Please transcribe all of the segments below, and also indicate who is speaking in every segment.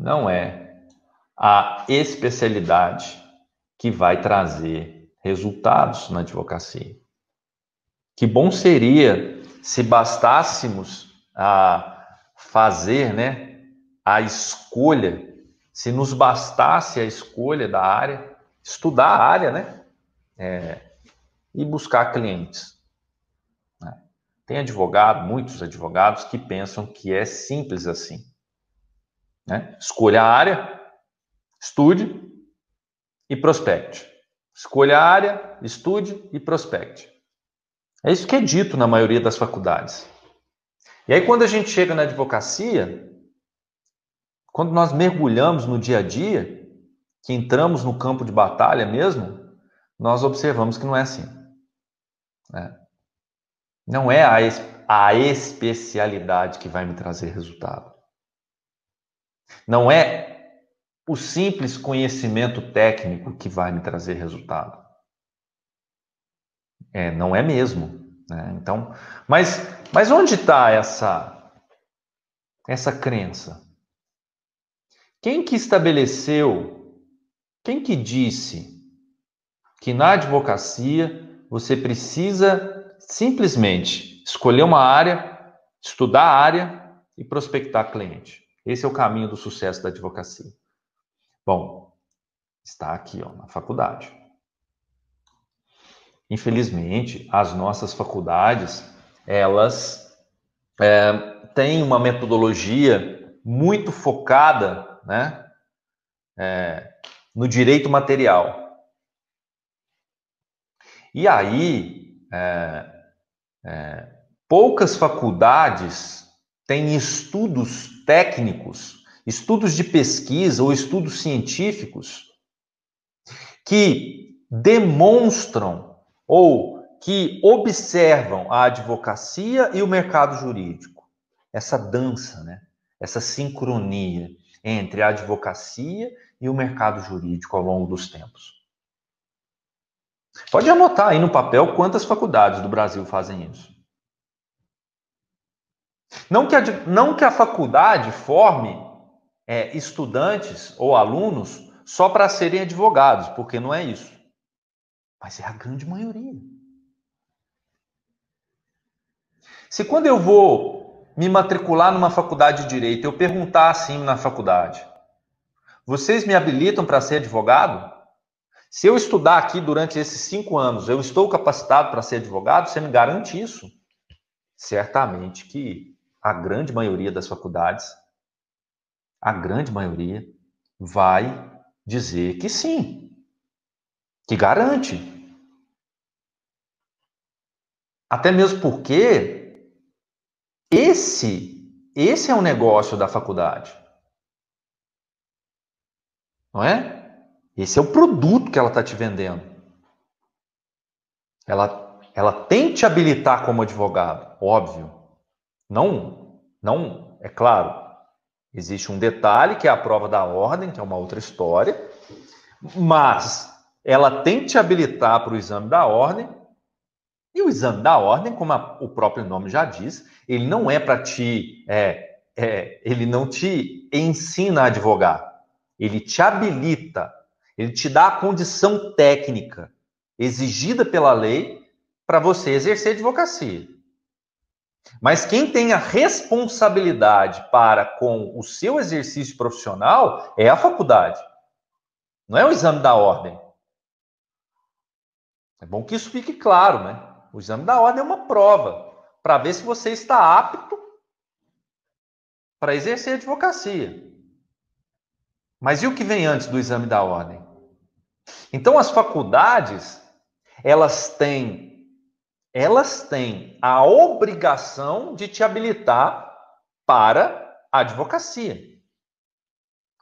Speaker 1: não é a especialidade que vai trazer resultados na advocacia. Que bom seria se bastássemos a fazer, né, a escolha, se nos bastasse a escolha da área, estudar a área, né, e buscar clientes. Tem advogado, muitos advogados que pensam que é simples assim. Né? Escolha a área, estude e prospecte. Escolha a área, estude e prospecte. É isso que é dito na maioria das faculdades. E aí, quando a gente chega na advocacia, quando nós mergulhamos no dia a dia, que entramos no campo de batalha mesmo, nós observamos que não é assim. Não é a especialidade que vai me trazer resultado. Não é o simples conhecimento técnico que vai me trazer resultado. Não é mesmo. Né? Então, mas onde está essa crença? Quem que estabeleceu, quem que disse que na advocacia você precisa simplesmente escolher uma área, estudar a área e prospectar cliente? Esse é o caminho do sucesso da advocacia. Bom, está aqui, ó, na faculdade. Infelizmente, as nossas faculdades, elas têm uma metodologia muito focada, né, no direito material. E aí, poucas faculdades têm estudos técnicos, estudos de pesquisa ou estudos científicos que demonstram ou que observam a advocacia e o mercado jurídico. Essa dança, né? Essa sincronia entre a advocacia e o mercado jurídico ao longo dos tempos. Pode anotar aí no papel quantas faculdades do Brasil fazem isso. Não que a faculdade forme estudantes ou alunos só para serem advogados, porque não é isso. Mas é a grande maioria. Se quando eu vou me matricular numa faculdade de Direito, eu perguntar assim na faculdade, vocês me habilitam para ser advogado? Se eu estudar aqui durante esses 5 anos, eu estou capacitado para ser advogado? Você me garante isso? Certamente que a grande maioria das faculdades, a grande maioria, vai dizer que sim, que garante. Até mesmo porque esse é o negócio da faculdade. Não é? Esse é o produto que ela está te vendendo. Ela tem que te habilitar como advogado, óbvio. Não, é claro, existe um detalhe que é a prova da ordem, que é uma outra história, mas ela tem que te habilitar para o exame da ordem, e o exame da ordem, como o próprio nome já diz, ele não é para te... ele não te ensina a advogar, ele te habilita, ele te dá a condição técnica exigida pela lei para você exercer advocacia. Mas quem tem a responsabilidade para com o seu exercício profissional é a faculdade. Não é o exame da ordem. É bom que isso fique claro, né? O exame da ordem é uma prova para ver se você está apto para exercer advocacia. Mas e o que vem antes do exame da ordem? Então, as faculdades, elas têm a obrigação de te habilitar para a advocacia.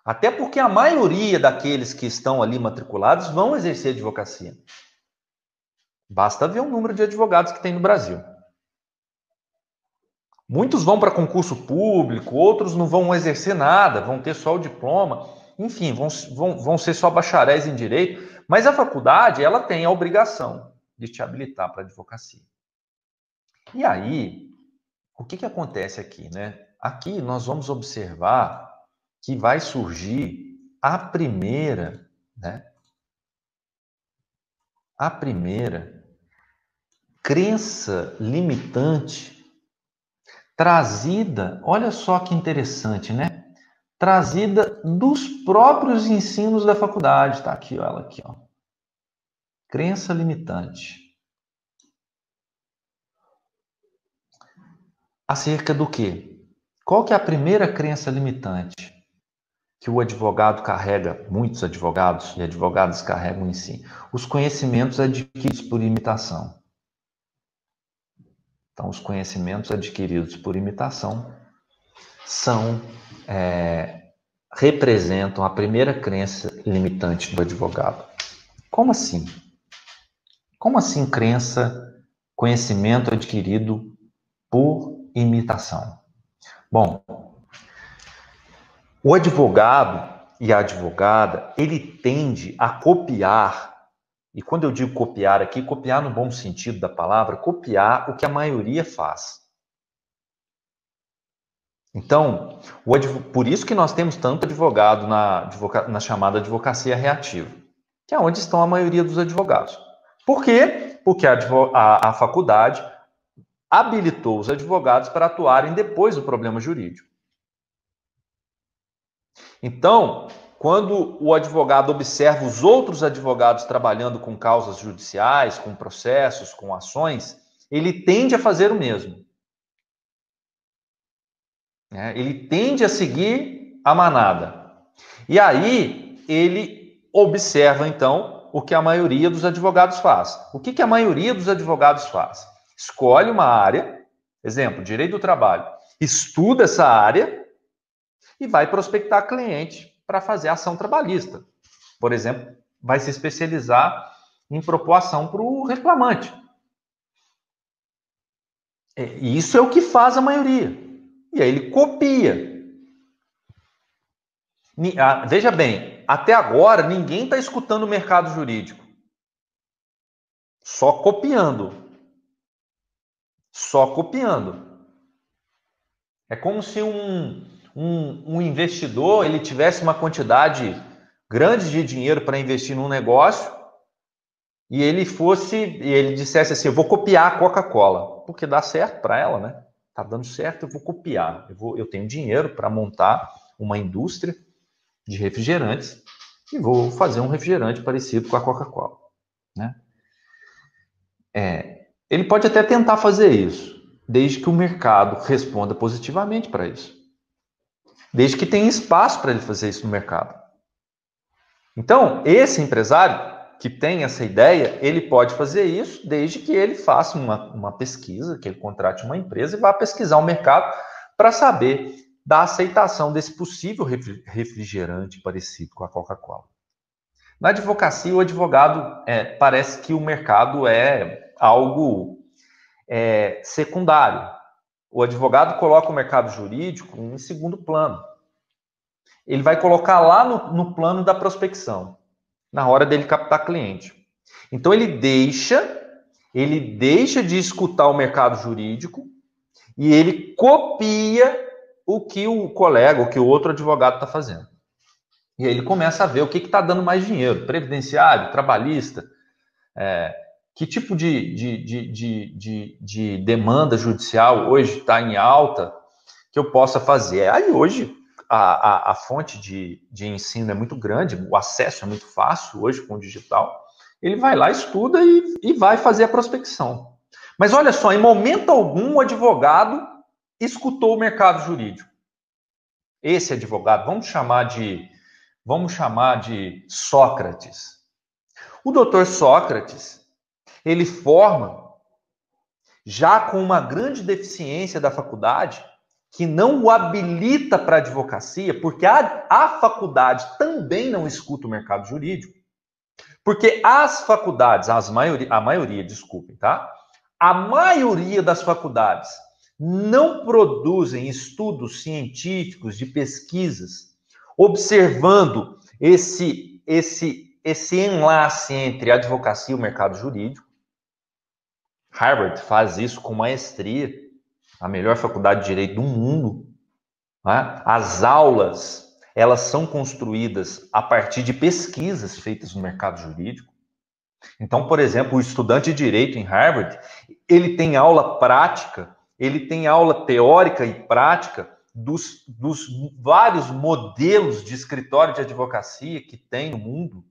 Speaker 1: Até porque a maioria daqueles que estão ali matriculados vão exercer advocacia. Basta ver o número de advogados que tem no Brasil. Muitos vão para concurso público, outros não vão exercer nada, vão ter só o diploma. Enfim, vão ser só bacharéis em direito. Mas a faculdade, ela tem a obrigação de te habilitar para a advocacia. E aí, o que acontece aqui, né? Aqui nós vamos observar que vai surgir a primeira, né? A primeira crença limitante trazida, olha só que interessante, né? Trazida dos próprios ensinos da faculdade. Tá aqui, ó, ela aqui, ó. Crença limitante. Acerca do quê? Qual que é a primeira crença limitante que o advogado carrega, muitos advogados e advogadas carregam em si? Os conhecimentos adquiridos por imitação. Então, os conhecimentos adquiridos por imitação representam a primeira crença limitante do advogado. Como assim? Como assim conhecimento adquirido por imitação? Bom, o advogado e a advogada, ele tende a copiar, e quando eu digo copiar aqui, copiar no bom sentido da palavra, copiar o que a maioria faz. Então, por isso que nós temos tanto advogado na chamada advocacia reativa, que é onde estão a maioria dos advogados. Por quê? Porque a faculdade habilitou os advogados para atuarem depois do problema jurídico. Então, quando o advogado observa os outros advogados trabalhando com causas judiciais, com processos, com ações, ele tende a fazer o mesmo. Ele tende a seguir a manada. E aí, ele observa, então, o que a maioria dos advogados faz. O que a maioria dos advogados faz? Escolhe uma área, exemplo, direito do trabalho, estuda essa área e vai prospectar cliente para fazer ação trabalhista. Por exemplo, vai se especializar em propor ação para o reclamante. E isso é o que faz a maioria. E aí ele copia. Veja bem, até agora ninguém está escutando o mercado jurídico. Só copiando. Só copiando. É como se um investidor ele tivesse uma quantidade grande de dinheiro para investir num negócio e ele dissesse assim, eu vou copiar a Coca-Cola, porque dá certo para ela, né? Tá dando certo, eu vou copiar. Eu tenho dinheiro para montar uma indústria de refrigerantes e vou fazer um refrigerante parecido com a Coca-Cola, né? Ele pode até tentar fazer isso, desde que o mercado responda positivamente para isso. Desde que tenha espaço para ele fazer isso no mercado. Então, esse empresário que tem essa ideia, ele pode fazer isso desde que ele faça uma pesquisa, que ele contrate uma empresa e vá pesquisar o mercado para saber da aceitação desse possível refrigerante parecido com a Coca-Cola. Na advocacia, o advogado parece que o mercado é algo secundário. O advogado coloca o mercado jurídico em segundo plano. Ele vai colocar lá no plano da prospecção, na hora dele captar cliente. Então ele deixa de escutar o mercado jurídico e ele copia o que o colega, o que o outro advogado está fazendo. E aí ele começa a ver o que está dando mais dinheiro, previdenciário, trabalhista, que tipo de demanda judicial hoje está em alta que eu possa fazer. Aí hoje a fonte de ensino é muito grande, o acesso é muito fácil hoje com o digital. Ele vai lá, estuda e vai fazer a prospecção. Mas olha só, em momento algum o advogado escutou o mercado jurídico. Esse advogado, vamos chamar de Sócrates. O doutor Sócrates, ele forma já com uma grande deficiência da faculdade, que não o habilita para a advocacia, porque a faculdade também não escuta o mercado jurídico, porque as faculdades, a maioria, desculpem, tá? A maioria das faculdades não produzem estudos científicos de pesquisas observando esse enlace entre a advocacia e o mercado jurídico. Harvard faz isso com maestria, a melhor faculdade de direito do mundo. Né? As aulas elas são construídas a partir de pesquisas feitas no mercado jurídico. Então, por exemplo, o estudante de direito em Harvard, ele tem aula prática, ele tem aula teórica e prática dos vários modelos de escritório de advocacia que tem no mundo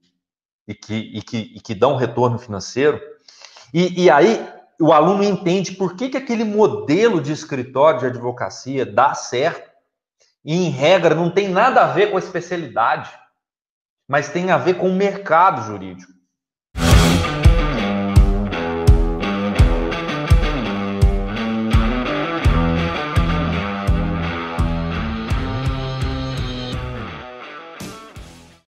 Speaker 1: e que dão retorno financeiro. E aí o aluno entende por que aquele modelo de escritório de advocacia dá certo. E, em regra, não tem nada a ver com a especialidade, mas tem a ver com o mercado jurídico.